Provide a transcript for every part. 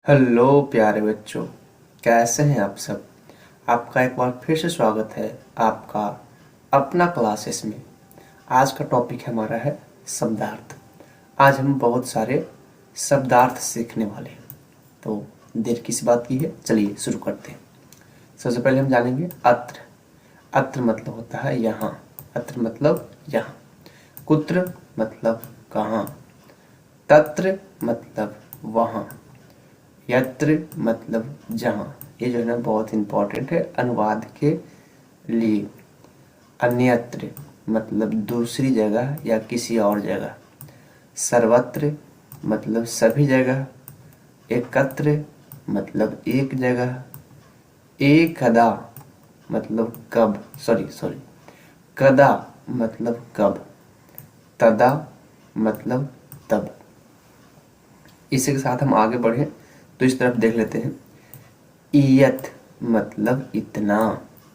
Hello प्यारे बच्चों, कैसे हैं आप सब। आपका एक बार फिर से स्वागत है आपका अपना क्लासेस में। आज का टॉपिक हमारा है शब्दार्थ। आज हम बहुत सारे शब्दार्थ सीखने वाले हैं, तो देर किस बात की है, चलिए शुरू करते हैं। सबसे पहले हम जानेंगे अत्र। अत्र मतलब होता है यहाँ। अत्र मतलब यहाँ। कुत्र मतलब कहाँ। तत्र मतलब वहाँ। यत्र मतलब जहाँ। ये जो है ना बहुत इम्पोर्टेंट है अनुवाद के लिए। अन्यत्र मतलब दूसरी जगह या किसी और जगह। सर्वत्र मतलब सभी जगह। एकत्र मतलब एक जगह। एकदा मतलब कब, सॉरी कदा मतलब कब। तदा मतलब तब। इसी के साथ हम आगे बढ़े तो इस तरफ देख लेते हैं। इयत मतलब इतना।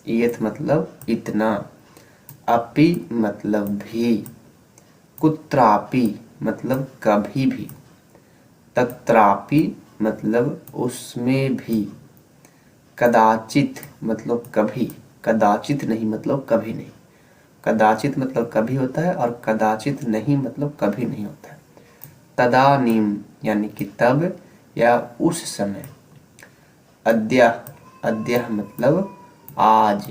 इयत मतलब इतना। अपि मतलब भी। कुत्रापि मतलब कभी भी। तत्रापि मतलब उसमें भी। कदाचित मतलब कभी। कदाचित नहीं मतलब कभी नहीं। कदाचित मतलब कभी होता है और कदाचित नहीं मतलब कभी नहीं होता है। तदानीम यानी कि तब या उस समय। अद्य, अद्य मतलब आज।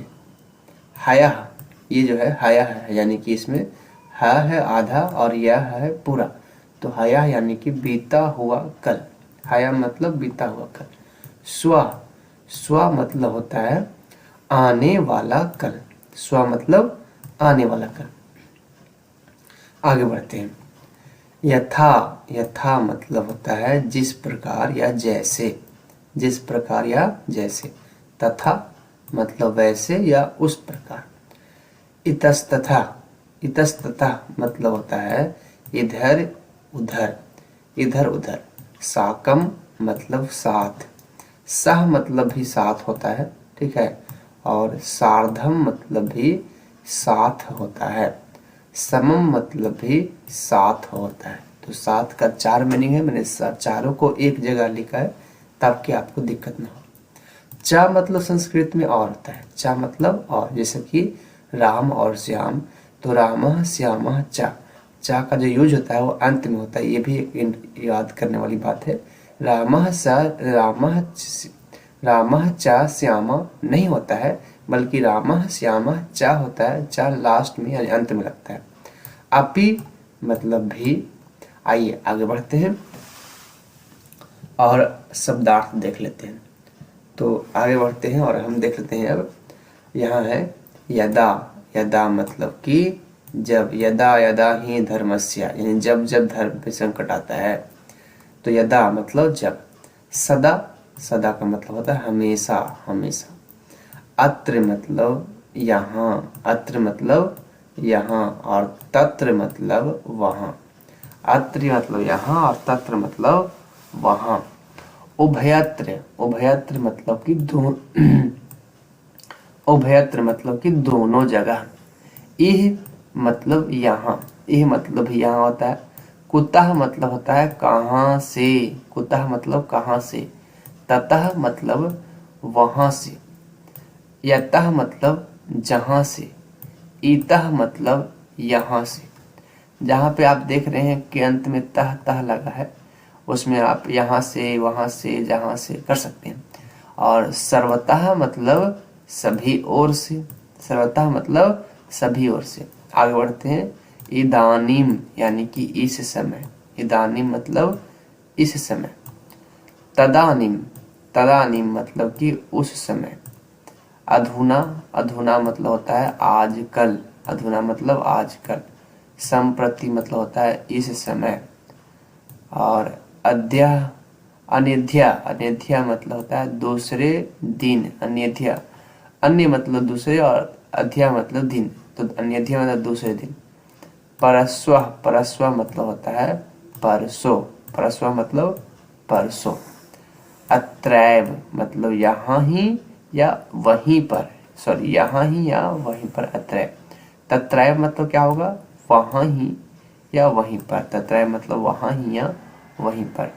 हयः, ये जो है हयः है यानी कि इसमें ह है आधा और यह है पूरा, तो हयः यानी कि बीता हुआ कल। हयः मतलब बीता हुआ कल। स्व, स्व मतलब होता है आने वाला कल। स्व मतलब आने वाला कल। आगे बढ़ते हैं। यथा, यथा मतलब होता है जिस प्रकार या जैसे। जिस प्रकार या जैसे। तथा मतलब वैसे या उस प्रकार। इतस्ततः, इतस्ततः मतलब होता है इधर उधर। इधर उधर। साकम मतलब साथ। सह मतलब भी साथ होता है, ठीक है। और सार्धम मतलब भी साथ होता है। समम मतलब भी साथ होता है। तो साथ का चार मीनिंग है, मैंने चारों को एक जगह लिखा है ताकि आपको दिक्कत ना हो। चा मतलब संस्कृत में और होता है। चा मतलब और, जैसे कि राम और श्याम, तो रामः श्यामः चा। चा का जो यूज होता है वो अंत में होता है, ये भी एक याद करने वाली बात है। रामः सा रामः चा श्यामः नहीं होता है, बल्कि रामः श्यामः चा होता है। चा लास्ट में यानी अंत में लगता है। अपि मतलब भी। आइए आगे बढ़ते हैं और शब्दार्थ देख लेते हैं। तो आगे बढ़ते हैं और हम देख लेते हैं। अब यहाँ है यदा। यदा मतलब कि जब। यदा यदा ही धर्मस्य यानी जब जब धर्म पे संकट आता है, तो यदा मतलब जब। सदा, सदा का मतलब होता है हमेशा, हमेशा। अत्र मतलब यहाँ। अत्र मतलब यहाँ और तत्र मतलब वहाँ। अत्र मतलब यहाँ और तत्र मतलब वहाँ। उभयत्र, उभयत्र मतलब कि उभयत्र मतलब कि दोनों जगह। इह मतलब यहाँ। इह मतलब यहाँ होता है। कुतः मतलब होता है कहाँ से। कुतः मतलब कहाँ से। ततः मतलब वहाँ से। यतः मतलब जहाँ से। इतः मतलब यहाँ से। जहाँ पे आप देख रहे हैं कि अंत में तह तह लगा है, उसमें आप यहाँ से, वहाँ से, जहाँ से कर सकते हैं। और सर्वतः मतलब सभी ओर से। सर्वतः मतलब सभी ओर से। आगे बढ़ते हैं। इदानीम यानी कि इस समय। इदानीम मतलब इस समय। तदानीम, तदानीम मतलब कि उस समय। अधुना, अधुना मतलब होता है आजकल। अधुना मतलब आजकल। संप्रति मतलब होता है इस समय। और अद्य, अनिध्या, अनिध्या मतलब होता है दूसरे दिन। अनिध्या, अन्य मतलब दूसरे और अध्या मतलब दिन, तो अनिध्या मतलब दूसरे दिन। परस्व, परस्व मतलब होता है परसों। परस्व मतलब परसों। अत्रैव मतलब यहाँ ही या वहीं पर, सॉरी यहाँ ही या वहीं पर। अत्रैव। तत्रैव मतलब क्या होगा, वहाँ ही या वहीं पर। तत्रैव मतलब वहाँ ही या वहीं पर।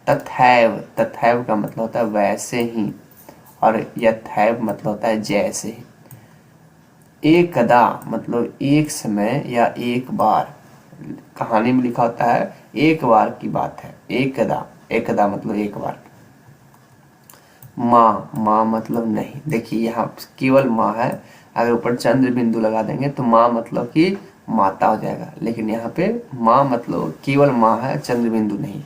तथैव, तथैव का मतलब होता है वैसे ही, और यथैव मतलब होता है जैसे ही। एकदा मतलब एक समय या एक बार, कहानी में लिखा होता है एक बार की बात है। एकदा, एकदा मतलब एक बार। माँ, माँ मतलब नहीं। देखिए यहाँ केवल माँ है, अगर ऊपर चंद्र बिंदु लगा देंगे तो माँ मतलब कि माता हो जाएगा, लेकिन यहाँ पे माँ मतलब केवल माँ है, चंद्र बिंदु नहीं।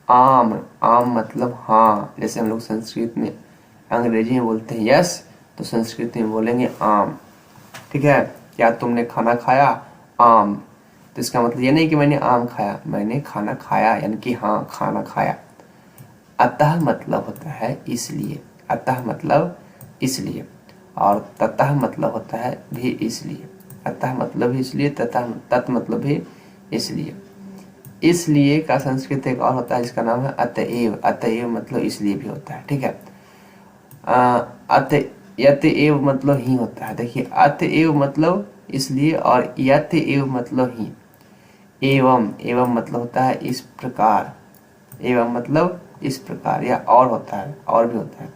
आम, आम मतलब हाँ, जैसे हम लोग संस्कृत में अंग्रेजी में बोलते हैं यस, तो संस्कृत में बोलेंगे आम। ठीक है, क्या तुमने खाना खाया? आम। तो इसका मतलब ये नहीं कि मैंने आम खाया, मैंने खाना खाया, यानी कि हाँ खाना खाया। अतः मतलब होता है इसलिए, अतः मतलब इसलिए, और ततः मतलब होता है भी इसलिए। अतः मतलब भी इसलिए, ततः तत् मतलब भी इसलिए। इसलिए का संस्कृत एक और होता है जिसका नाम है अतएव। अतएव मतलब इसलिए भी होता है। ठीक है, अत यतएव मतलब ही होता है। देखिए अतएव मतलब इसलिए, और यतएव मतलब ही। एवं, एवं मतलब होता है इस प्रकार, एवं मतलब इस प्रकार, या और होता है, और भी होता है।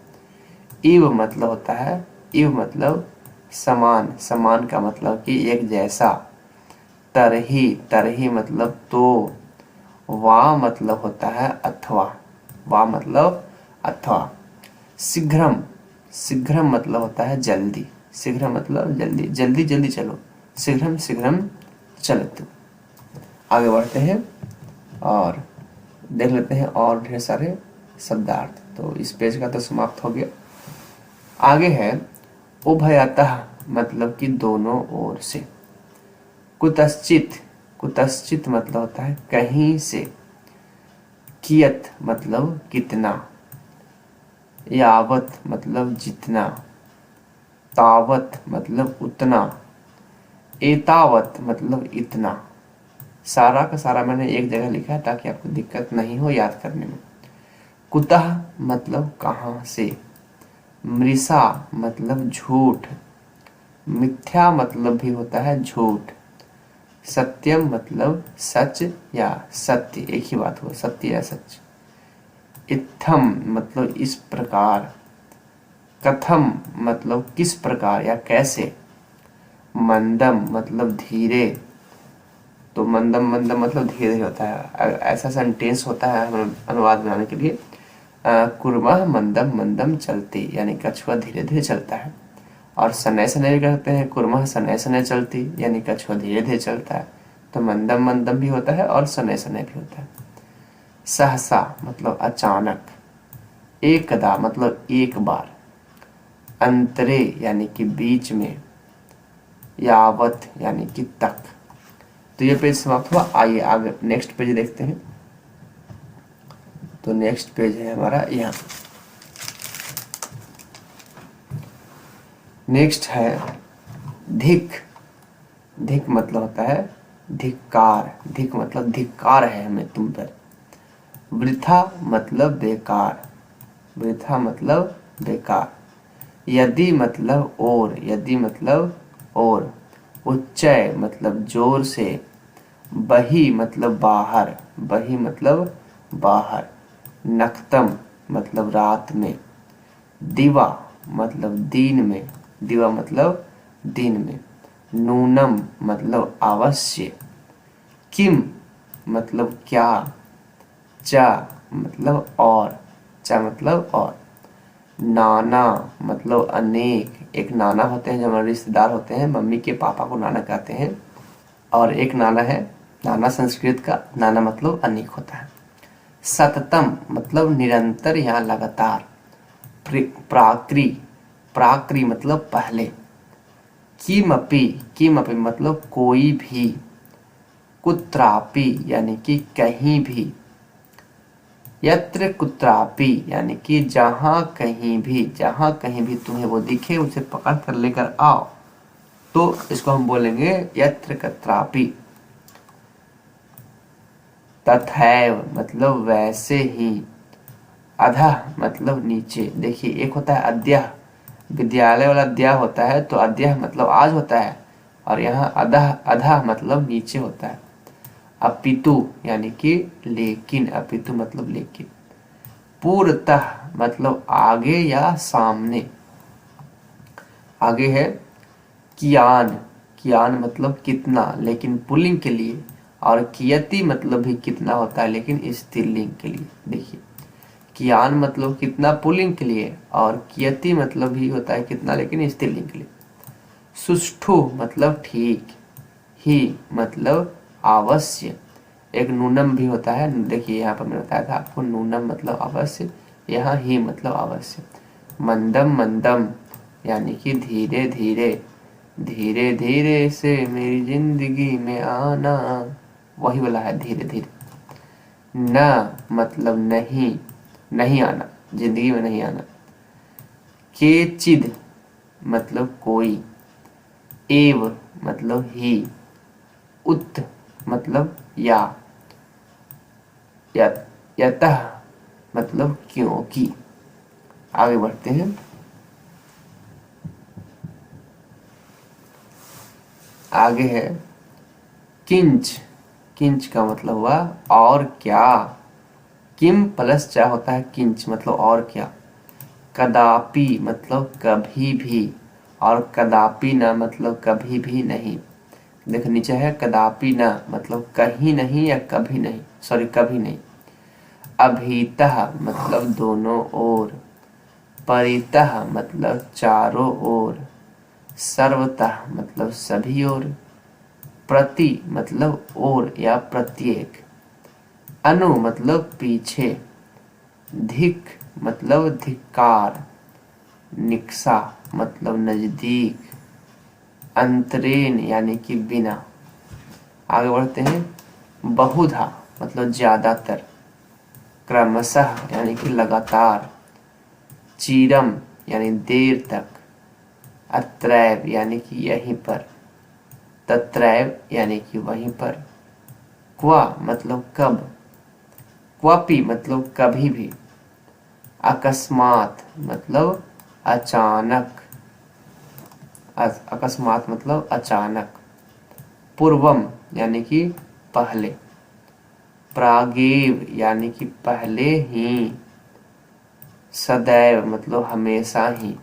इव मतलब होता है, इव मतलब समान, समान का मतलब कि एक जैसा। तरही, तरही मतलब तो। वा मतलब होता है अथवा, वा मतलब अथवा। शीघ्रम, शीघ्रम मतलब होता है जल्दी, शीघ्रम मतलब जल्दी, जल्दी जल्दी चलो, शीघ्रम शीघ्रम चलतु। आगे बढ़ते हैं और देख लेते हैं और ढेर सारे शब्दार्थ। तो इस पेज का तो समाप्त हो गया। आगे है उभयतः मतलब कि दोनों ओर से। कुतश्चित, कुतश्चित मतलब होता है कहीं से। कियत मतलब कितना। यावत मतलब जितना। तावत मतलब उतना। एतावत मतलब इतना। सारा का सारा मैंने एक जगह लिखा है ताकि आपको दिक्कत नहीं हो याद करने में। कुतः मतलब कहाँ से। मृषा मतलब झूठ। मिथ्या मतलब भी होता है झूठ। सत्यम मतलब सच या सत्य, एक ही बात हो, सत्य या सच। इत्थम मतलब इस प्रकार। कथम मतलब किस प्रकार या कैसे। मंदम मतलब धीरे। तो मंदम, मंदम मतलब धीरे धीरे होता है। ऐसा सेंटेंस होता है अनुवाद बनाने के लिए। कुर्मा मंदम, मंदम चलती, यानी कछुआ धीरे धीरे चलता है। और सनय सनय भी कहते हैं, कुर्मा सनय सनय चलती, यानी कछुआ धीरे धीरे चलता है। तो मंदम मंदम भी होता है और सनय सनय भी होता है। सहसा मतलब अचानक। एकदा मतलब एक बार। अंतरे यानी कि बीच में। यावत यानी कि तक। तो ये पेज समाप्त हुआ। आइए आगे नेक्स्ट पेज देखते हैं। तो नेक्स्ट पेज है हमारा यहाँ। नेक्स्ट है धिक। धिक मतलब होता है धिक्कार। धिक मतलब धिक्कार है हमें तुम पर। वृथा मतलब बेकार। वृथा मतलब बेकार। यदि मतलब और, यदि मतलब और। उच्चय मतलब जोर से। बही मतलब बाहर, बही मतलब बाहर। नक्तम मतलब रात में। दिवा मतलब दिन में, दिवा मतलब दिन में। नूनम मतलब अवश्य। किम मतलब क्या। चा मतलब और, चा मतलब और। नाना मतलब अनेक। एक नाना होते हैं जो हमारे रिश्तेदार होते हैं, मम्मी के पापा को नाना कहते हैं। और एक नाना है, नाना संस्कृत का नाना मतलब अनेक होता है। सततम मतलब निरंतर या लगातार। प्राक्री, प्राक्री मतलब पहले। किमपि, किमपि मतलब कोई भी। कुत्रापि यानी कि कहीं भी। यत्र कुत्रापि यानी कि जहां कहीं भी, जहां कहीं भी तुम्हें वो दिखे उसे पकड़ कर लेकर आओ, तो इसको हम बोलेंगे यत्र कुत्रापि। तथैव मतलब वैसे ही। अधः मतलब नीचे। देखिए एक होता है अद्यः, विद्यालय वाला अद्यः होता है, तो अद्यः मतलब आज होता है, और यहाँ अधः, अधः मतलब नीचे होता है। अपितु यानी कि लेकिन, अपितु मतलब लेकिन। पूर्वतः मतलब आगे या सामने। आगे है कियान। कियान मतलब कितना, लेकिन पुल्लिंग के लिए। और कियति मतलब भी कितना होता है, लेकिन स्त्रीलिंग के लिए। देखिए, कियान मतलब कितना पुल्लिंग के लिए, और कियति मतलब भी होता है कितना, लेकिन स्त्रीलिंग के लिए। सुष्ठु मतलब ठीक। ही मतलब अवश्य। एक नूनम भी होता है, देखिए यहाँ पर मैंने बताया था आपको, नूनम मतलब अवश्य, यहाँ ही मतलब अवश्य। मंदम मंदम यानी कि धीरे धीरे। धीरे धीरे से मेरी जिंदगी में आना, वही वाला है धीरे धीरे। न मतलब नहीं, नहीं आना, जिंदगी में नहीं आना। केचिद मतलब कोई। एव मतलब ही। उत मतलब या। यतः मतलब क्योंकि। आगे बढ़ते हैं। आगे है किंच। किंच का मतलब हुआ और क्या। किम प्लस चा होता है किंच मतलब और क्या। कदापि मतलब कभी भी, और कदापि न मतलब कभी भी नहीं। देखो नीचे है कदापि न मतलब कहीं नहीं या कभी नहीं, सॉरी कभी नहीं। अभीतः मतलब दोनों ओर। परितः मतलब चारों ओर। सर्वतः मतलब सभी ओर। प्रति मतलब ओर या प्रत्येक। अनु मतलब पीछे। धिक मतलब धिक्कार। निक्सा मतलब नजदीक। अंतरेन यानी कि बिना। आगे बढ़ते हैं। बहुधा मतलब ज्यादातर। क्रमशः यानी कि लगातार। चिरम यानी देर तक। अत्रैव यानी कि यहीं पर। तत्रैव यानी कि वहीं पर। क्वा मतलब कब। क्वापि मतलब कभी भी। अकस्मात मतलब अचानक। अकस्मात मतलब अचानक। पूर्वम यानी कि पहले। प्रागेव यानी कि पहले ही। सदैव मतलब हमेशा ही।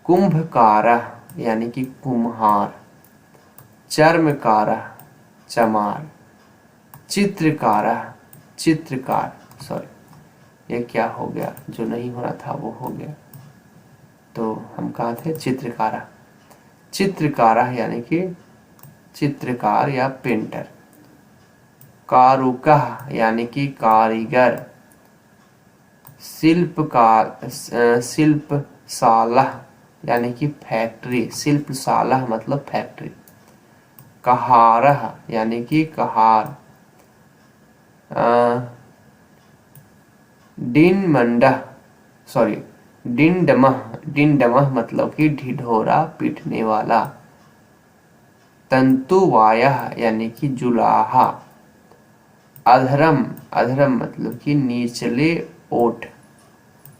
कुंभकारः यानी कि कुम्हार। चर्मकारः चमार। चित्रकारः चित्रकार, सॉरी ये क्या हो गया, जो नहीं होना था वो हो गया। तो हम कहाँ थे, चित्रकारः। चित्रकारः यानी कि चित्रकार या पेंटर। कारुकः यानी कि कारीगर। शिल्पकार शिल्पशाला यानी कि फैक्ट्री। शिल्पशाला मतलब फैक्ट्री। कहारः यानी कि कहार। डिंडमंडः सॉरी डिंडमः। डिंडमः मतलब कि ढिढोरा पीटने वाला। तंतुवायः यानी कि जुलाहा। अधरम, अधरम मतलब कि निचले ओठ।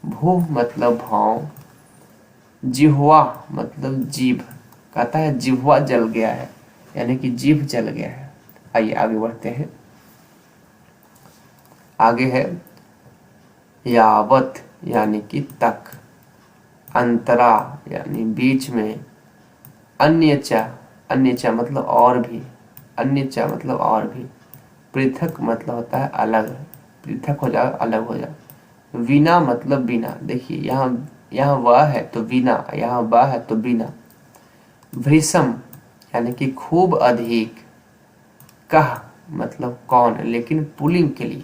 भूह मतलब भाव। जिह्वा मतलब जीभ। कहता है जिह्वा जल गया है, यानी कि जीभ जल गया है। आइए आगे बढ़ते हैं। आगे है यावत यानी कि तक। अंतरा यानी बीच में। अन्यचा, अन्यचा मतलब और भी। अन्यचा मतलब और भी। पृथक मतलब होता है अलग। पृथक हो जाए, अलग हो जाए। विना मतलब बिना। देखिए यहाँ यहाँ वह है तो बिना, यहाँ वह है तो बिना। भृशम यानी कि खूब अधिक। कह मतलब कौन, लेकिन पुल्लिंग के लिए,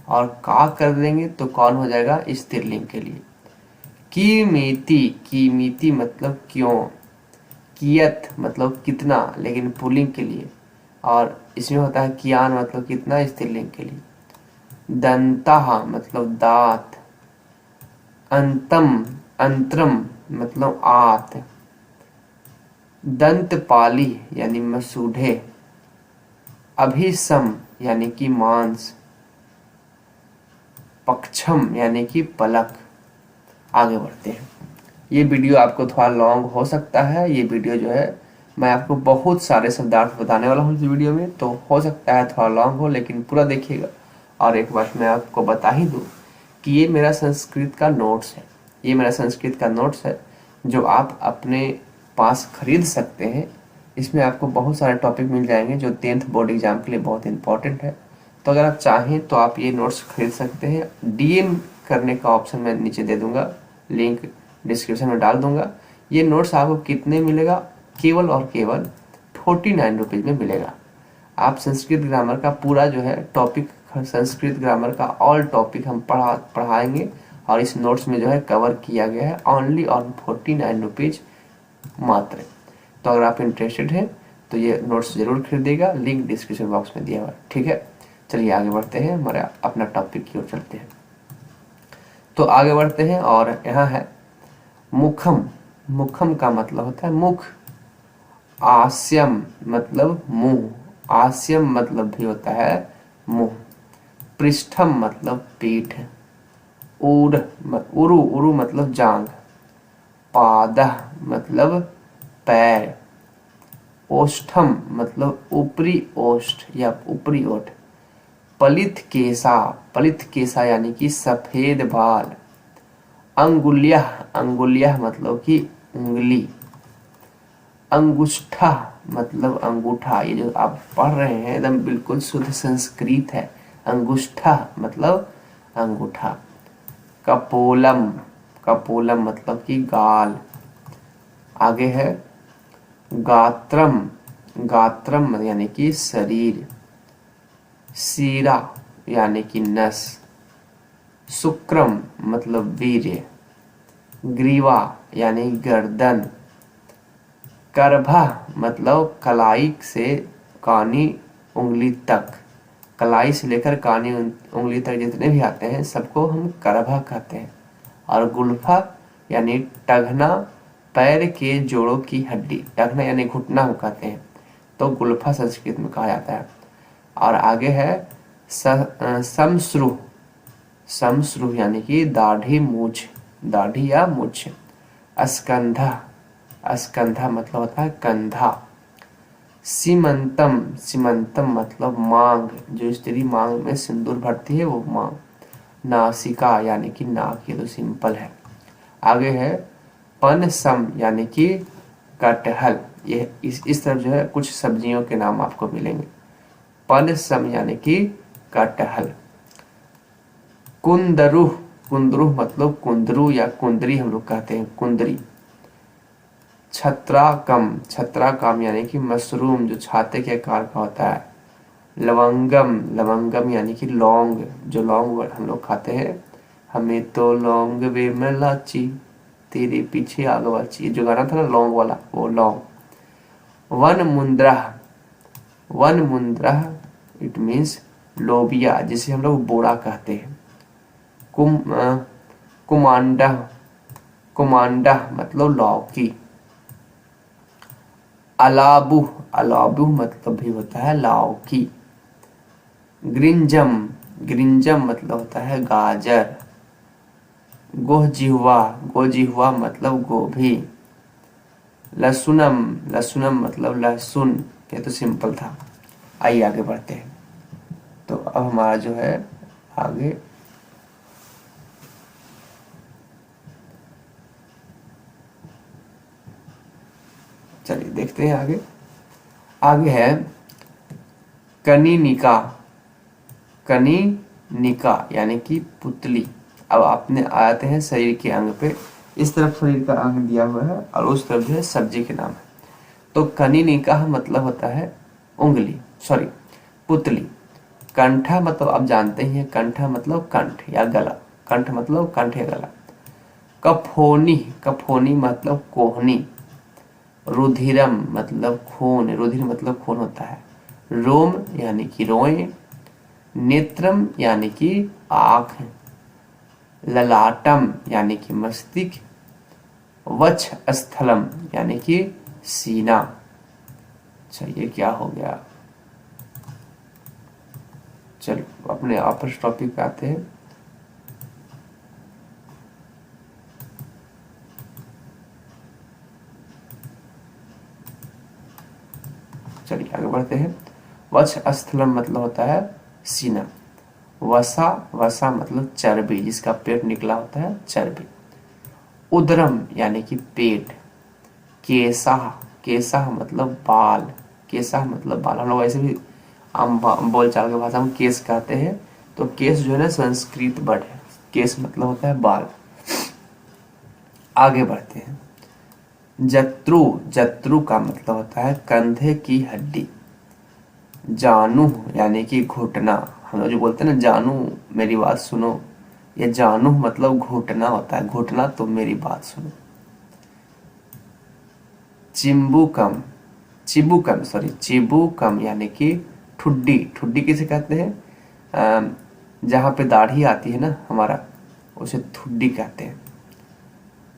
और का कर देंगे तो कौन हो जाएगा स्त्रीलिंग के लिए। कीमिति, कीमिति मतलब क्यों। कियत मतलब कितना, लेकिन पुल्लिंग के लिए, और इसमें होता है कियान मतलब कितना स्त्रीलिंग के लिए। दंता मतलब दांत। अंतम, अंतरम मतलब आंत। दंतपाली यानी मसूढ़े। अभिसम यानी कि मांस। पक्षम यानी कि पलक। आगे बढ़ते हैं। ये वीडियो आपको थोड़ा लॉन्ग हो सकता है। ये वीडियो जो है मैं आपको बहुत सारे शब्दार्थ बताने वाला हूँ इस वीडियो में, तो हो सकता है थोड़ा लॉन्ग हो, लेकिन पूरा देखिएगा। और एक बात मैं आपको बता ही दूँ कि ये मेरा संस्कृत का नोट्स है, ये मेरा संस्कृत का नोट्स है जो आप अपने पास खरीद सकते हैं। इसमें आपको बहुत सारे टॉपिक मिल जाएंगे जो 10th बोर्ड एग्जाम के लिए बहुत इंपॉर्टेंट है। तो अगर आप चाहें तो आप ये नोट्स खरीद सकते हैं। डीएम करने का ऑप्शन मैं नीचे दे दूंगा, लिंक डिस्क्रिप्शन में डाल दूंगा। ये नोट्स आपको कितने मिलेगा? केवल और केवल 49 रुपीज़ में मिलेगा। आप संस्कृत ग्रामर का पूरा जो है टॉपिक, संस्कृत ग्रामर का ऑल टॉपिक हम पढ़ाएंगे और इस नोट्स में जो है कवर किया गया है ओनली ऑन 49 रुपीज़ मात्र। तो अगर आप इंटरेस्टेड हैं तो ये नोट्स जरूर खरीदिएगा, लिंक डिस्क्रिप्शन बॉक्स में दिया हुआ है। ठीक है, चलिए आगे बढ़ते हैं, हमारे अपना टॉपिक की ओर चलते हैं। तो आगे बढ़ते हैं और यहाँ है मुखम। मुखम का मतलब होता है मुख। आस्यम मतलब मुंह, आस्यम मतलब भी होता है मुंह। पृष्ठम मतलब पीठ। उरु उरु मतलब जांग। पादः मतलब पैर। ओष्ठम मतलब ऊपरी ओष्ठ या ऊपरी ओठ। पलित केसा, पलित केसा यानी कि सफेद बाल। अंगुल्यः, अंगुल्यः मतलब कि उंगली। अंगुष्ठा मतलब अंगूठा। ये जो आप पढ़ रहे हैं एकदम बिल्कुल शुद्ध संस्कृत है। अंगुष्ठा मतलब अंगूठा। कपोलम, कपोलम मतलब कि गाल। आगे है गात्रम, गात्रम यानी कि शरीर। सीरा यानी कि नस। शुक्रम मतलब वीर्य। ग्रीवा यानी गर्दन। करभा मतलब कलाई से कानी उंगली तक, कलाई से लेकर कानी उंगली तक जितने भी आते हैं सबको हम करभा कहते हैं। और गुल्फा यानी टखना, पैर के जोड़ों की हड्डी। टखना यानी घुटना को कहते हैं, तो गुल्फा संस्कृत में कहा जाता है। और आगे है समश्रु, समश्रु यानी कि दाढ़ी मूछ, दाढ़ी या मूछ। स्कंधा, स्कंधा मतलब होता है कंधा। सीमंतम, सीमंतम मतलब मांग, जो स्त्री मांग में सिंदूर भरती है वो मांग। नासिका यानी कि नाक, ये तो सिंपल है। आगे है पनसम यानी कि कटहल। ये इस तरफ जो है कुछ सब्जियों के नाम आपको मिलेंगे। पनसम यानी कि कटहल। कुंदरू, कुंदरू मतलब कुंदरू या कुंदरी हम लोग कहते हैं, कुंदरी। छत्राकम, छत्राकम यानी कि मशरूम जो छाते के आकार का होता है। लवंगम, लवंगम यानी कि लौंग, जो लौंग हम लोग खाते हैं। हमें तो लौंग वे में लाची, तेरे पीछे आग वाची, जो गाना था ना लौंग वाला, वो लौंग। One Mundra, one Mundra it means लोबिया, जिसे हम लोग बोड़ा कहते हैं। कुमांडा, कुमांडा मतलब लौकी। अलाबू, अलाबू मतलब भी होता है लौकी। ग्रिंजम, ग्रिंजम मतलब होता है गाजर। गोहजिह्वा, गोहजिह्वा मतलब गोभी। लहसुनम, लहसुनम मतलब लहसुन। ये तो सिंपल था। आइए आगे बढ़ते हैं। तो अब हमारा जो है आगे चलिए देखते हैं आगे। आगे है कनीनिका, कनीनिका यानी कि पुतली। अब आपने आते हैं शरीर के अंग पे, इस तरफ शरीर का अंग दिया हुआ है और उस तरफ जो है सब्जी के नाम है। तो कनीनिका मतलब होता है उंगली, सॉरी पुतली। कंठा मतलब आप जानते ही हैं, कंठा मतलब कंठ या गला, कंठ मतलब कंठ या गला। कफोनी, कफोनी मतलब कोहनी। रुधिरम मतलब खून, रुधिर मतलब खून होता है। रोम यानी कि रोए। नेत्रम यानी कि आँख। ललाटम यानी कि मस्तिष्क। वक्ष स्थलम यानी कि सीना। अच्छा ये क्या हो गया, चलो अपने आपस टॉपिक पे आते हैं। चलिए आगे बढ़ते हैं। वक्ष स्थलम मतलब होता है सीना। वसा, वसा मतलब चर्बी, जिसका पेट निकला होता है चर्बी। उदरम यानी कि पेट। केसा, केसा मतलब बाल, केसा मतलब बाल। हम लोग ऐसे भी आम बोलचाल की भाषा में केस कहते हैं। तो केस जो है ना संस्कृत वर्ड है, केस मतलब होता है बाल। आगे बढ़ते हैं। जत्रु, जत्रु का मतलब होता है कंधे की हड्डी। जानू यानी कि घुटना, हम लोग जो बोलते हैं ना जानू मेरी बात सुनो, ये जानू मतलब घुटना होता है, घुटना तो मेरी बात सुनो। चिंबुकम, चिबुकम सॉरी चिबुकम यानी कि ठुड्डी, ठुड्डी किसे कहते हैं? जहाँ पे दाढ़ी आती है ना हमारा, उसे ठुड्डी कहते हैं।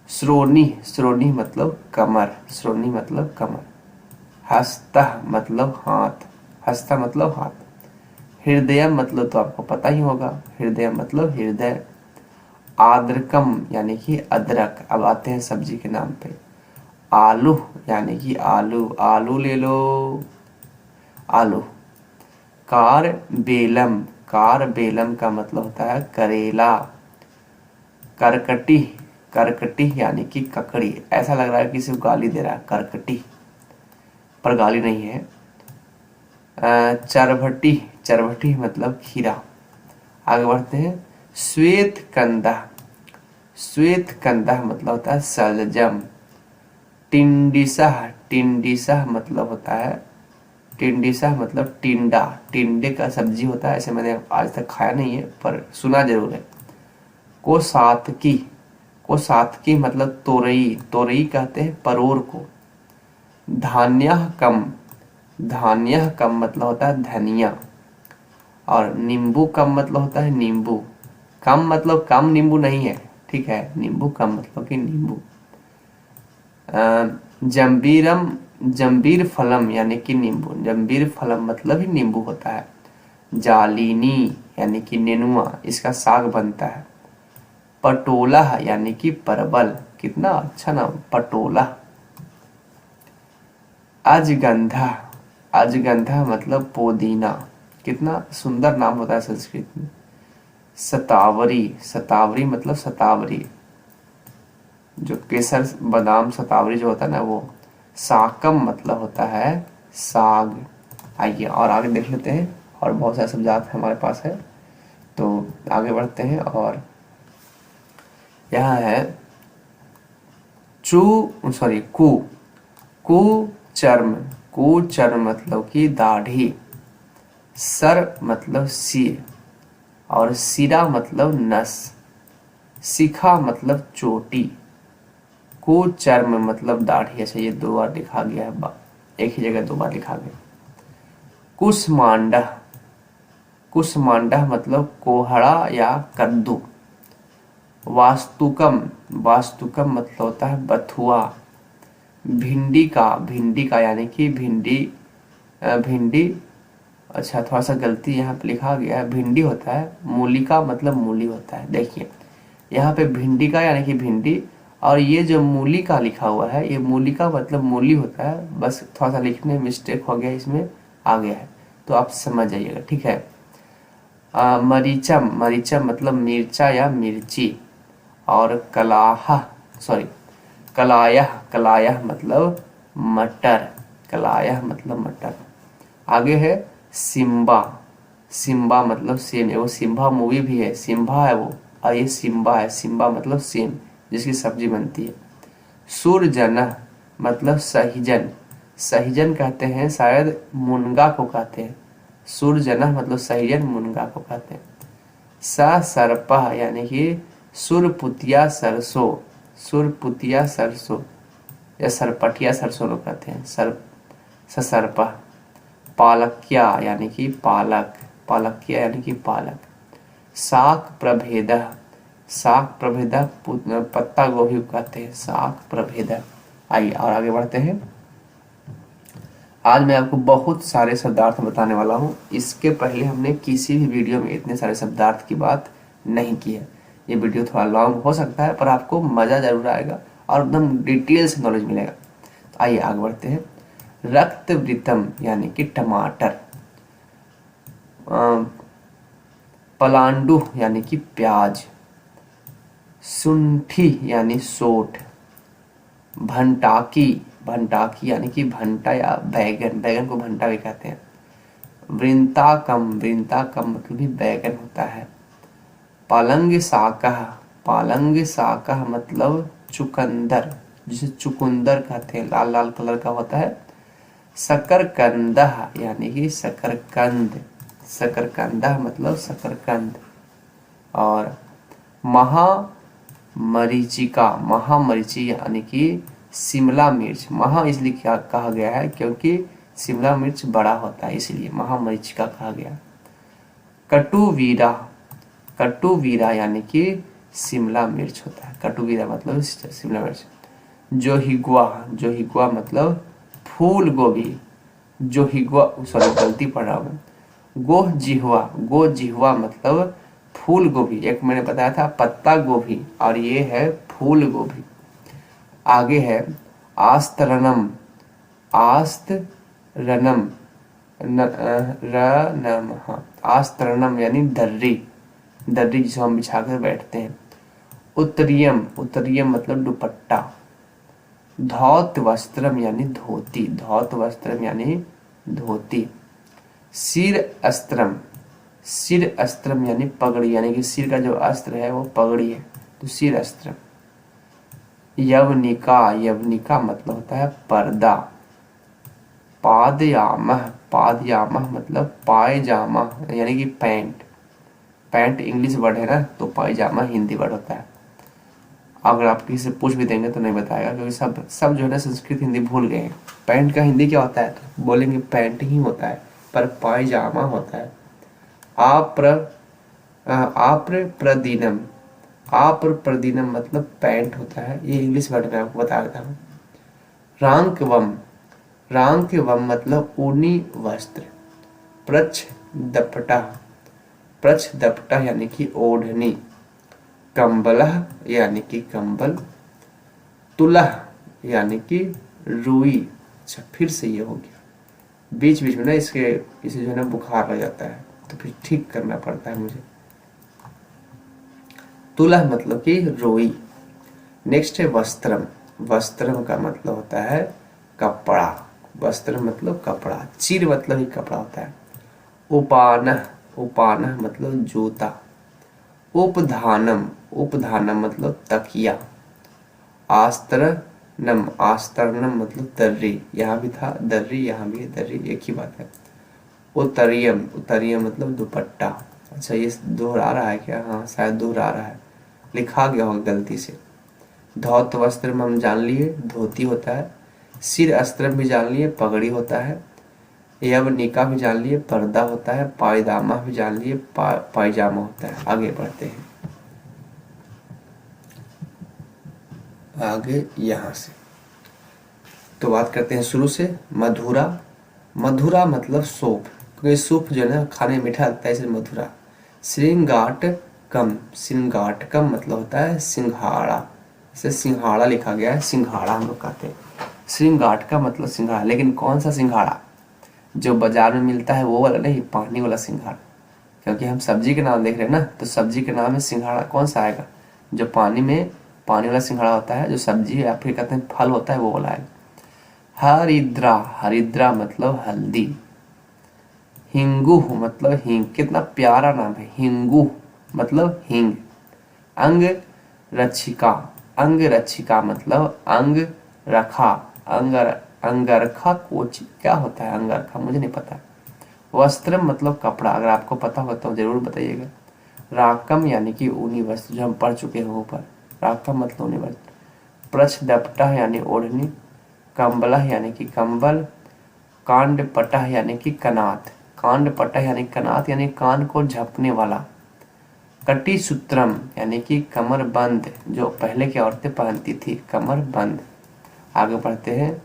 श्रोणी, श्रोणी मतलब कमर, श्रोणी मतलब कमर। हस्त मतलब हाथ, हस्ता मतलब हाथ। हृदय मतलब तो आपको पता ही होगा, हृदय मतलब हृदय। आद्रकम यानी कि अदरक। अब आते हैं सब्जी के नाम पे। आलू यानी कि आलू, आलू ले लो, आलू। कार बेलम, कार बेलम का मतलब होता है करेला। करकटी, करकटी यानी कि ककड़ी। ऐसा लग रहा है कि सिर्फ गाली दे रहा है, करकटी, पर गाली नहीं है। चरभटी, चरभटी मतलब खीरा। आगे बढ़ते हैं। श्वेत कंदा, श्वेत कंदा मतलब होता है सलजम। टिंडिसा, टिंडिसा मतलब होता है, टिंडिसा मतलब टिंडा, टिंडे का सब्जी होता है। ऐसे मैंने आज तक खाया नहीं है पर सुना जरूर है। कोसातकी, कोसातकी मतलब तोरई, तोरई कहते हैं परोर को। धान्य कम, धान्य कम मतलब होता है धनिया। और नींबू कम मतलब होता है नींबू। कम मतलब कम नींबू नहीं है, ठीक है, नींबू कम मतलब कि नींबू। जंबीरम, जंबीर फलम यानी कि नींबू, जंबीर फलम मतलब ही नींबू होता है। जालिनी यानी कि नेनुआ, इसका साग बनता है। पटोला यानी कि परवल, कितना अच्छा नाम, पटोला। अजगंधा, अजगंधा मतलब पुदीना, कितना सुंदर नाम होता है संस्कृत में। सतावरी, सतावरी मतलब सतावरी, जो केसर बादाम सतावरी जो होता है ना वो। साकम मतलब होता है साग। आइए और आगे देख लेते हैं, और बहुत सारे शब्दार्थ हमारे पास है, तो आगे बढ़ते हैं। और यहाँ है चू सॉरी कु, कुचर्म, कुचर्म मतलब कि दाढ़ी। सर मतलब सिर, और सिरा मतलब नस। शिखा मतलब चोटी। कुचर्म मतलब दाढ़ी। अच्छा ये दो बार लिखा गया है, एक ही जगह दो बार लिखा गया। कुसमांडा, कुसमांडा मतलब कोहड़ा या कद्दू। वास्तुकम, वास्तुकम मतलब होता है बथुआ। भिंडी का, भिंडी का यानी कि भिंडी, भिंडी, अच्छा थोड़ा सा गलती यहाँ पे लिखा गया है, भिंडी होता है, मूली का मतलब मूली होता है। देखिए यहाँ पे भिंडी का यानी कि भिंडी, और ये जो मूली का लिखा हुआ है ये मूली का मतलब मूली होता है, बस थोड़ा सा लिखने में मिस्टेक हो गया, इसमें आ गया है, तो आप समझ जाइएगा, ठीक है। मरीचम, मरीचम मतलब मिर्चा या मिर्ची। और कलाहा सॉरी कलाया, कलाया मतलब मटर, कलाया मतलब मटर। आगे है सिम्बा, सिम्बा मतलब सेम, वो सिम्बा मूवी भी है, सिम्बा है वो, और ये सिम्बा है, सिम्बा मतलब सेम जिसकी सब्जी बनती है। सुरजना मतलब सहीजन, सहीजन कहते हैं शायद मुनगा को कहते हैं, सुरजना मतलब सहीजन मुनगा को कहते हैं। सरपा यानी कि सुरपुतिया सरसों, सुरपुतिया सरसों या सरपटिया सरसों लोग कहते हैं, सरपा। पालकिया यानी कि पालक, पालकिया यानी कि पालक। शाक प्रभेद, शाक प्रभेद पत्ता गोभी को कहते हैं शाक प्रभेद। आइए और आगे बढ़ते हैं। आज मैं आपको बहुत सारे शब्दार्थ बताने वाला हूँ, इसके पहले हमने किसी भी वीडियो में इतने सारे शब्दार्थ की बात नहीं की है। ये वीडियो थोड़ा लॉन्ग हो सकता है पर आपको मज़ा जरूर आएगा और एकदम डिटेल से नॉलेज मिलेगा। तो आइए आगे बढ़ते हैं। रक्तवृतम यानी कि टमाटर। पलांडु यानी कि प्याज, सुंठी यानी सोठ, भंटाकी, भंटाकी यानी कि भंटा या बैगन, बैगन को भंटा भी कहते हैं। वृंताकम, वृंताकम मतलब भी बैगन होता है। पालंग साकह, पालंग साकह मतलब चुकंदर, जिसे चुकंदर कहते हैं, लाल लाल कलर का होता है। शकरकंदह यानी कि शकरकंद, शकरकंदह मतलब शकरकंद। और महामरीचिका, महामरीची यानी कि शिमला मिर्च। महा इसलिए क्या कहा गया है क्योंकि शिमला मिर्च बड़ा होता है, इसलिए महामरीचिका कहा गया। कटुवीरा, कटुवीरा यानी कि शिमला मिर्च होता है, कटुवीरा मतलब शिमला मिर्च। जोहिगुआ, जोहिगुआ मतलब फूल गोभी, जोहिगुआ, सॉरी गलती पढ़ रहा हूँ। गोह जिहवा, गोह जिहवा मतलब फूल गोभी, एक मैंने बताया था पत्ता गोभी और ये है फूल गोभी। आगे है आस्तरनम, आस्तरनम, रनम, हाँ आस्तरनम यानी दर्री, दर्री जिसे हम बिछाकर बैठते हैं। उत्तरीयम, उत्तरीयम मतलब दुपट्टा। धौत वस्त्रम यानी धोती, धौत वस्त्रम यानी धोती। सिर अस्त्रम, सिर अस्त्रम यानी पगड़ी, यानी कि सिर का जो अस्त्र है वो पगड़ी है, तो सिर अस्त्रम। यवनिका, यवनिका मतलब होता है पर्दा। पादयामह, पादयामह मतलब पायजामा यानी कि पैंट, पैंट इंग्लिश वर्ड है ना, तो पायजामा हिंदी वर्ड होता है। अगर आप किसी से पूछ भी देंगे तो नहीं बताएगा, क्योंकि सब सब जो है ना संस्कृत हिंदी भूल गए हैं। पैंट का हिंदी क्या होता है, तो बोलेंगे पैंट ही होता है, पर पायजामा होता है। आप्र, आप्र प्रदीनम, आप्र प्रदीनम मतलब पैंट होता है, ये इंग्लिश वर्ड में आपको बता देता हूँ। रांकवम, रांकवम मतलब ऊनी वस्त्र। प्रच्छ दपटा, प्रच्छ दपटा यानी कि ओढ़नी। कंबलह यानी कि कंबल। तुलह यानी कि रुई। अच्छा फिर से ये हो गया, बीच बीच में ना इसे जो है ना बुखार लग जाता है, तो फिर ठीक करना पड़ता है मुझे। तुलह मतलब कि रुई। नेक्स्ट है वस्त्रम, वस्त्रम का मतलब होता है कपड़ा, वस्त्र मतलब कपड़ा। चिर मतलब ही कपड़ा होता है। उपानह, उपानह मतलब जूता। उपधानम, उपधानम मतलब तकिया। आस्तरनम, आस्तरनम मतलब दर्री, यहाँ भी था दर्री, यहाँ भी दर्री, एक ही बात है। उत्तरीयम, उत्तरीयम मतलब दुपट्टा। अच्छा ये दोहरा रहा है क्या, हाँ शायद दोहरा रहा है, लिखा गया होगा गलती से। धौत वस्त्र में हम जान लिए धोती होता है। सिर अस्त्र भी जान लिए पगड़ी होता है। यवनिका भी जान लिए पर्दा होता है। पायदामा भी जान लिए पायजामा होता है। आगे बढ़ते हैं, आगे यहाँ से तो बात करते हैं शुरू से। मधुरा, मधुरा मतलब सूप, क्योंकि सूप जो है ना खाने में मीठा लगता है इसलिए मधुरा। श्रृंगाटकम, श्रृंगाटकम मतलब होता है सिंघाड़ा, इसे सिंघाड़ा लिखा गया है, सिंघाड़ा हम लोग कहते हैं। श्रृंगाटका मतलब सिंघाड़ा, लेकिन कौन सा सिंघाड़ा, जो बाजार में मिलता है वो वाला नहीं, पानी वाला सिंघाड़ा। क्योंकि हम सब्जी के नाम देख रहे हैं ना, तो सब्जी के नाम में सिंघाड़ा कौन सा आएगा, जो पानी में, पानी वाला सिंघाड़ा होता है, जो सब्जी या फिर कहते हैं फल होता है वो वाला है। हरिद्रा, हरिद्रा मतलब हल्दी। हिंगू मतलब हींग, कितना प्यारा नाम है, हिंगू मतलब हींग। अंग रक्षिका, अंग रक्षिका मतलब अंग रखा, अंगरखा कोच क्या होता है अंगरखा, मुझे नहीं पता। वस्त्र मतलब कपड़ा, अगर आपको पता हो तो जरूर बताइएगा। राकम यानी कि ऊनी वस्त्र, जो हम पढ़ चुके हैं ऊपर, राकम मतलब ऊनी वस्त्र। प्रच्छ दपटा यानी ओढ़नी। कंबला यानी कि कंबल। कांड पटह यानी कि कनात, कांड पटह यानी कनात यानी कान को झपने वाला। कटी सूत्रम यानी कि कमर बंद, जो पहले की औरतें पहनती थी, कमर बंद। आगे बढ़ते हैं।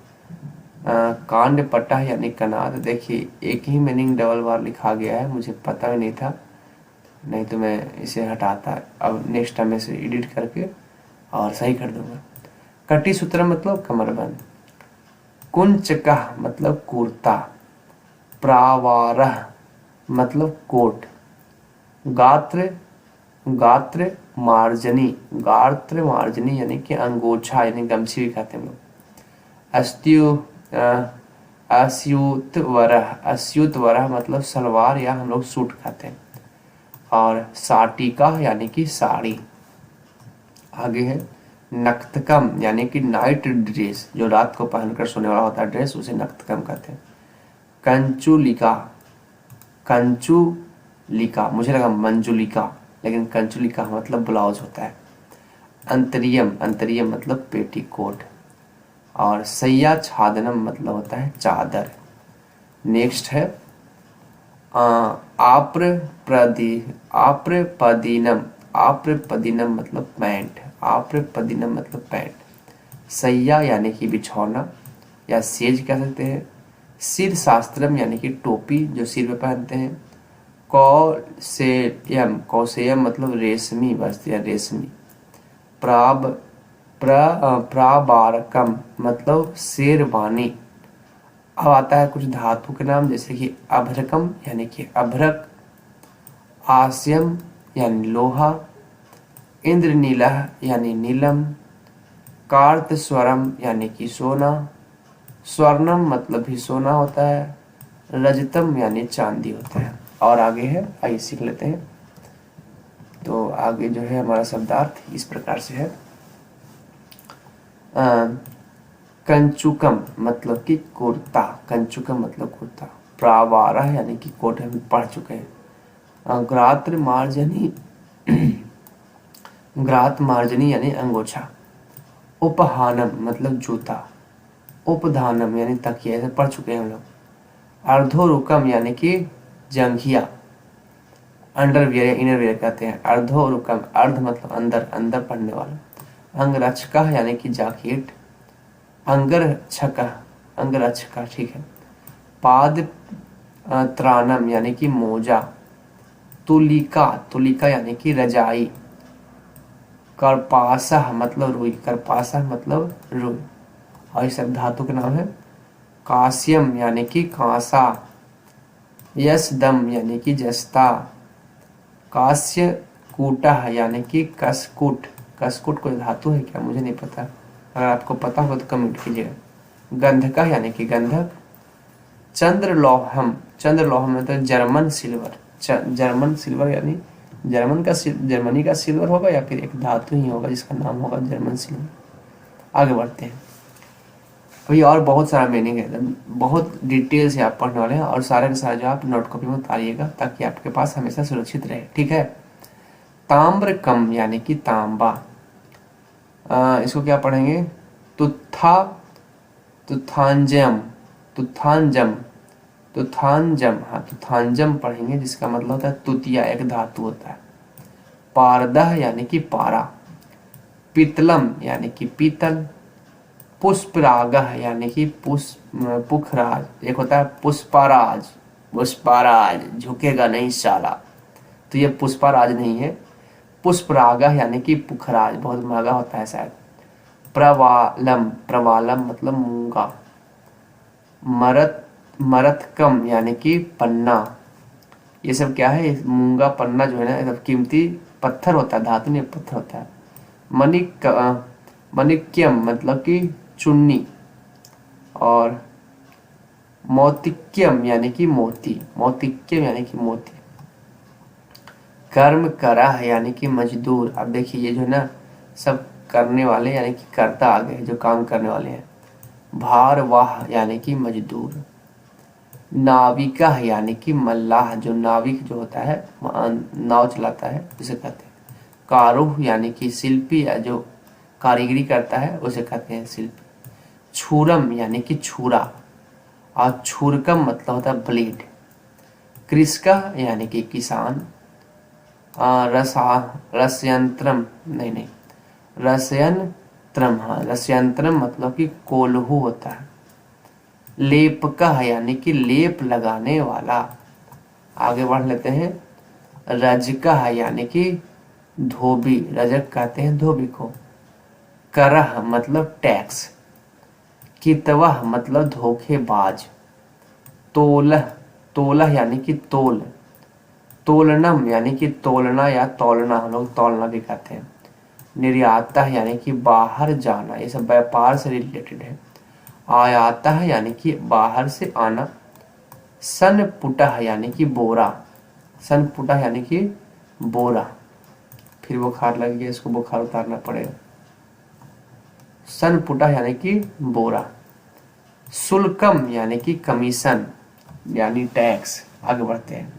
कांड पटह यानी कनात, देखिए एक ही मीनिंग डबल बार लिखा गया है, मुझे पता भी नहीं था, नहीं तो मैं इसे हटाता, अब नेक्स्ट टाइम इसे एडिट करके और सही कर दूंगा। कटी सूत्रम मतलब कमर बंद। कुंचका मतलब कुर्ता। प्रावारह मतलब कोट। गात्र गात्र मार्जनी, गात्र मार्जनी यानी कि अंगोछा यानी गमछी भी कहते हैं हम लोग। अस्त्यु अस्यूतवरह, अस्यूतवरह मतलब सलवार या हम लोग सूट कहते हैं। और साटिका यानी कि साड़ी। आगे है नक्तकम यानी कि नाइट ड्रेस, जो रात को पहनकर सोने वाला होता है ड्रेस, उसे नक्तकम कहते हैं। कंचुलिका, कंचुलिका मुझे लगा मंजुलिका, लेकिन कंचुलिका मतलब ब्लाउज होता है। अंतरियम, अंतरियम मतलब पेटीकोट। और सैया छादनम मतलब होता है चादर। नेक्स्ट है आप्रपदीनम, आप्रपदीनम मतलब पैंट, आप्रपदीनम मतलब पैंट। सैया यानी कि बिछौना या सेज कह सकते हैं। सिर शास्त्रम यानी कि टोपी जो सिर पे पहनते हैं। कौसेयम, कौसेयम मतलब रेशमी वस्त्र या रेशमी। प्राबारकम मतलब शेरवानी। अब आता है कुछ धातु के नाम, जैसे कि अभ्रकम यानी कि अभ्रक, आस्यम यानी लोहा, इंद्रनीलह यानी नीलम, कार्तस्वरम यानी कि सोना, स्वर्णम मतलब भी सोना होता है, रजतम यानी चांदी होता है। और आगे है, आइए सीख लेते हैं। तो आगे जो है हमारा शब्दार्थ इस प्रकार से है। कंचुकम मतलब कि कुर्ता, कंचुकम मतलब कुर्ता। प्रावारह यानी कि कोट हम पढ़ चुके हैं। ग्रात्र मार्जनी, ग्रात मार्जनी यानी अंगोछा। उपहानम मतलब जूता। उपधानम यानी तकिया, ऐसे पढ़ चुके हैं हम लोग। अर्धोरुकम यानी कि जंघिया, अंडरवियर या इनरवियर कहते हैं। अर्धोरुकम, अर्ध मतलब अंदर, अंदर पढ़ने वाला। अंगरक्षका यानी कि जैकेट। अंगरक्षका, अंगरक्षका ठीक है। पाद त्राणम यानी कि मोजा। तुलिका, तुलिका यानी कि रजाई। करपासा मतलब रुई, करपासा मतलब रुई। और ये सब धातु के नाम है। कास्यम यानी कि कांसा। यशदम यानी कि जस्ता। कास्य कूटा यानी कि कसकुट, कसकुट कोई धातु है क्या मुझे नहीं पता, अगर आपको पता हो तो कमेंट कीजिएगा। गंधका यानी कि गंधक। चंद्रलोहम, चंद्रलोहम मतलब जर्मन सिल्वर, जर्मन सिल्वर यानी जर्मनी का सिल्वर होगा या फिर एक धातु ही होगा जिसका नाम होगा जर्मन सिल्वर। आगे बढ़ते हैं। अभी और बहुत सारा मीनिंग है, बहुत डिटेल से आप पढ़ने वाले हैं और सारे के सारे जो आप नोट कॉपी में उतारिएगा ताकि आपके पास हमेशा सुरक्षित रहे, ठीक है। ताम्रकम यानी कि तांबा। इसको क्या पढ़ेंगे, तुत्था, तुत्थांजम, तुत्थांजम, तुत्थांजम, हाँ तुत्थांजम पढ़ेंगे जिसका मतलब होता है तुतिया, एक धातु होता है। पारदह यानी कि पारा। पीतलम यानी कि पीतल। पुष्परागह यानी कि पुखराज, एक होता है पुष्पराज, पुष्पराज झुकेगा नहीं साला, तो ये पुष्पराज नहीं है। पुष्परागह यानी कि पुखराज, बहुत महंगा होता है शायद। प्रवालम, प्रवालम मतलब मूंगा। मरतकम यानी कि पन्ना। ये सब क्या है, मूंगा पन्ना जो है ना, ये सब कीमती पत्थर होता है, धातु नहीं पत्थर होता है। मणिक्यम मतलब कि चुन्नी। और मोतिक्यम यानी कि मोती, मोतिक्यम यानी कि मोती। कर्म करा यानी कि मजदूर। अब देखिए ये जो है ना सब करने वाले यानी कि कर्ता आ गए, जो काम करने वाले हैं। भारवाह यानी कि मजदूर। नाविका यानी कि मल्लाह, जो नाविक जो होता है नाव चलाता है उसे कहते हैं। कारुह यानी कि शिल्पी, या जो कारीगरी करता है उसे कहते हैं शिल्पी। छुरम यानी कि छुरा, और छुरकम मतलब होता है ब्लेड। कृषका यानी कि किसान। रसयंत्रम नहीं, रसयंत्रम, हाँ रसयंत्रम मतलब कि कोल्हू होता है। लेपका यानी कि लेप लगाने वाला। आगे बढ़ लेते हैं। रजका यानी कि धोबी, रजक कहते हैं धोबी को। करह मतलब टैक्स। कितवह मतलब धोखेबाज। तोलह, तोलह यानी कि तोल। तोलनम यानी कि तोलना या तौलना, हम लोग तौलना भी कहते हैं। निर्यातः यानी कि बाहर जाना, ये सब व्यापार से रिलेटेड है। आयातः यानी कि बाहर से आना। सनपुटः यानी कि बोरा, सनपुटः यानी कि बोरा। फिर बुखार लग गया, इसको बुखार उतारना पड़ेगा। सनपुटः यानी कि बोरा। शुल्कम यानी कि कमीशन यानी टैक्स। आगे बढ़ते हैं।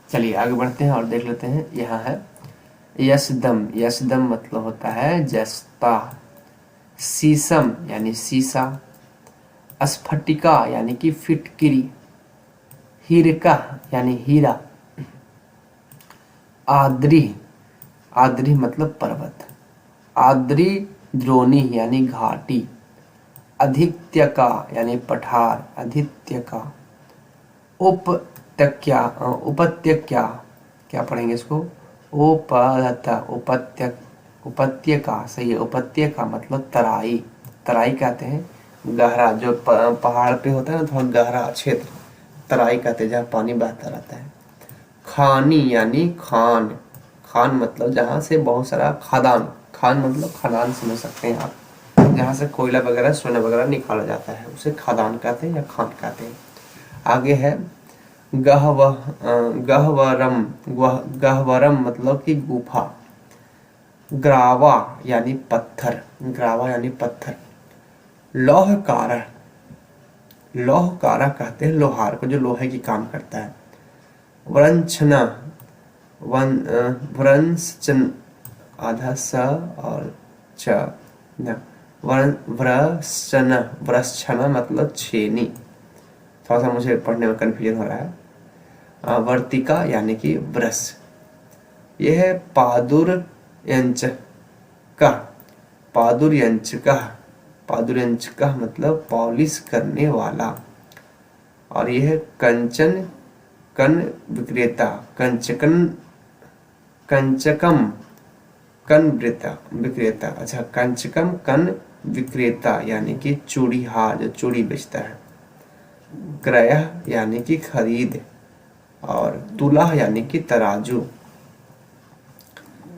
चलिए आगे बढ़ते हैं और देख लेते हैं। यहाँ है यशदम, यशदम मतलब होता है जस्ता। शीशम यानी शीशा। स्फटिका यानी कि फिटकिरी। हीरका यानी हीरा। आद्री, आद्री मतलब पर्वत। आद्री द्रोणी यानी घाटी। अधित्यका यानी पठार, अधित्यका। उपत्यका, उपत्यका क्या पढ़ेंगे इसको, उपत्यका सही है। उपत्यका मतलब तराई, तराई कहते हैं गहरा, जो पहाड़ पे होता है ना थोड़ा गहरा क्षेत्र, तराई कहते हैं जहाँ पानी बहता रहता है। खानी यानी खान, खान मतलब जहाँ से बहुत सारा खदान, खान मतलब खदान समझ सकते हैं आप, जहाँ से कोयला वगैरह सोना वगैरह निकाला जाता है उसे खदान कहते हैं या खान कहते हैं। आगे है गहवरम, गहवरम मतलब कि गुफा। ग्रावा यानी पत्थर, ग्रावा यानी पत्थर। लौहकारः, लौहकारः कहते हैं लोहार को जो लोहे की काम करता है। व्रंशना, व्रंशन आधा स और च न, व्रश्चन, व्रश्चना मतलब छेनी। थोड़ा सा मुझे पढ़ने में कन्फ्यूजन हो रहा है। वर्तिका यानी कि ब्रश। यह है पादुर्यंचका, पादुर्यंचका, पादुर्यंचका मतलब पॉलिश करने वाला। और यह है कंचन कन विक्रेता, कंचकन, कंचकम कन विक्रेता। अच्छा, कंचकम कन विक्रेता यानी कि चूड़ीहार, जो चूड़ी बेचता है। क्रय यानी कि खरीद। और तुला यानी कि तराजू।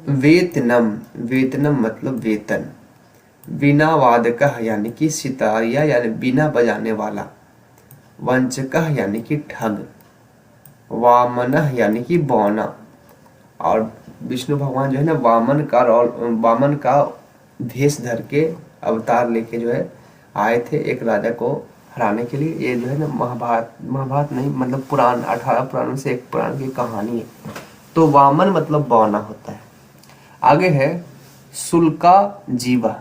वेतनम, वेतनम मतलब वेतन। वीणावादकः यानी कि सितारिया यानी बीना बजाने वाला। वंचकः यानी कि ठग। वामनः यानी कि बौना। और विष्णु भगवान जो है ना वामन का भेष धर के अवतार लेके जो है आए थे एक राजा को हराने के लिए। ये जो है ना महाभारत नहीं मतलब पुराण, 18 पुराणों से एक पुराण की कहानी है। तो वामन मतलब बौना होता है। आगे है शुल्का जीवा,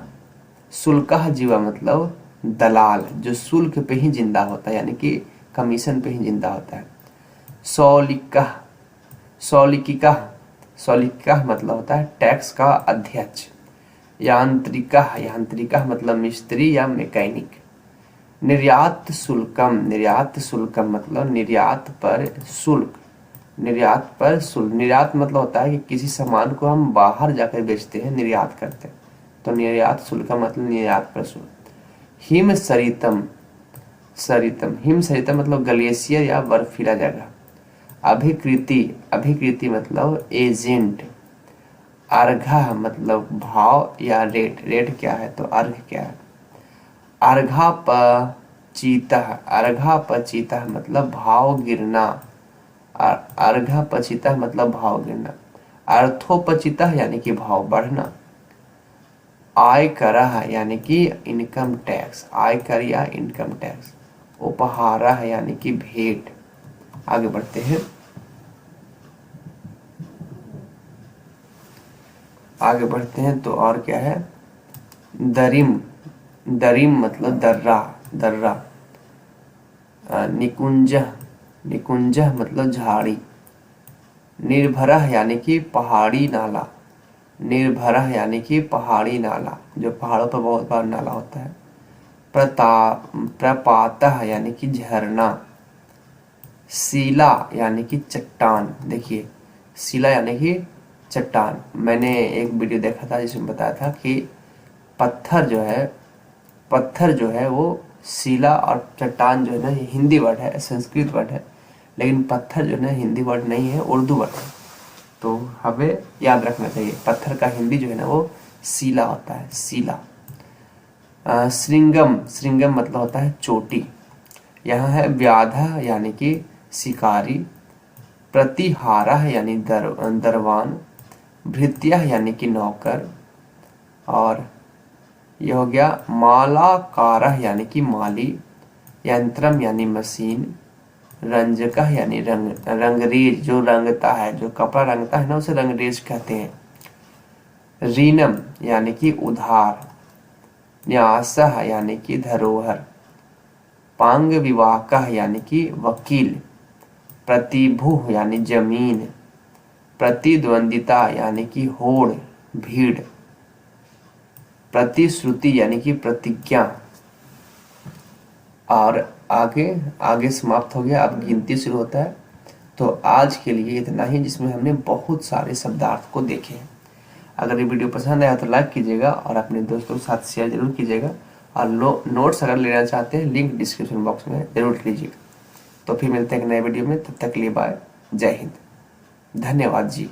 शुल्का जीवा मतलब दलाल, जो शुल्क पे ही जिंदा होता है यानी कि कमीशन पे ही जिंदा होता है। सौलिका, सौलिकिका, सौलिका मतलब होता है टैक्स का अध्यक्ष। यांत्रिका, यांत्रिका मतलब मिस्त्री या मैकेनिक। निर्यात शुल्कम, निर्यात शुल्कम मतलब निर्यात पर शुल्क, निर्यात पर शुल्क। निर्यात मतलब होता है कि किसी सामान को हम बाहर जाकर बेचते हैं, निर्यात करते हैं, तो निर्यात शुल्कम मतलब निर्यात पर शुल्क। हिम सरितम, सरितम, हिम सरितम मतलब ग्लेशियर या बर्फीला जगह। अभिकृति, अभिकृति मतलब एजेंट। अर्घा मतलब भाव या रेट, रेट क्या है तो अर्घ क्या है। अर्घापचितः, अर्घापचितः मतलब भाव गिरना। अर्घापचितः मतलब भाव गिरना। अर्थोपचितः यानी कि भाव बढ़ना। आयकरः यानी कि इनकम टैक्स, आयकर या इनकम टैक्स। उपहारः यानी कि भेंट। आगे बढ़ते हैं। आगे बढ़ते हैं तो और क्या है, दरिम, दरिम मतलब दर्रा, दर्रा। निकुंज, निकुंज मतलब झाड़ी। निर्भरः यानी कि पहाड़ी नाला, निर्भरः यानी कि पहाड़ी नाला, जो पहाड़ों पर बहुत बार नाला होता है। प्रपातः यानी कि झरना। शिला यानी कि चट्टान, देखिए शिला यानी कि चट्टान। मैंने एक वीडियो देखा था जिसमें बताया था कि पत्थर जो है, पत्थर जो है वो शिला और चट्टान जो है ना ये हिंदी वर्ड है, संस्कृत वर्ड है, लेकिन पत्थर जो है ना हिंदी वर्ड नहीं है, उर्दू वर्ड है। तो हमें याद रखना चाहिए पत्थर का हिंदी जो है ना वो शिला होता है, शिला। श्रृंगम, श्रृंगम मतलब होता है चोटी। यहाँ है व्याधा यानी कि शिकारी, प्रतिहारा यानी दरवान, भृत्या यानी कि नौकर, और यह हो गया मालाकारः यानी कि माली, यंत्रम यानी मशीन, रंजकः यानी रंगरेज जो रंगता है, जो कपड़ा रंगता है ना उसे रंगरेज कहते हैं। ऋणम यानी कि उधार, न्यासः यानी कि धरोहर, पांग विवाहकः यानी कि वकील, प्रतिभु यानी जमीन, प्रतिद्वंदिता यानी कि होड़ भीड़, प्रतिश्रुति यानी कि प्रतिज्ञा। और आगे आगे समाप्त हो गया, अब गिनती शुरू होता है। तो आज के लिए इतना ही, जिसमें हमने बहुत सारे शब्दार्थ को देखे हैं। अगर ये वीडियो पसंद आया तो लाइक कीजिएगा और अपने दोस्तों के साथ शेयर जरूर कीजिएगा। और नोट्स अगर लेना चाहते हैं लिंक डिस्क्रिप्शन बॉक्स में जरूर लीजिएगा। तो फिर मिलते हैं एक नए वीडियो में, तब तक के लिए बाय, जय हिंद, धन्यवाद जी।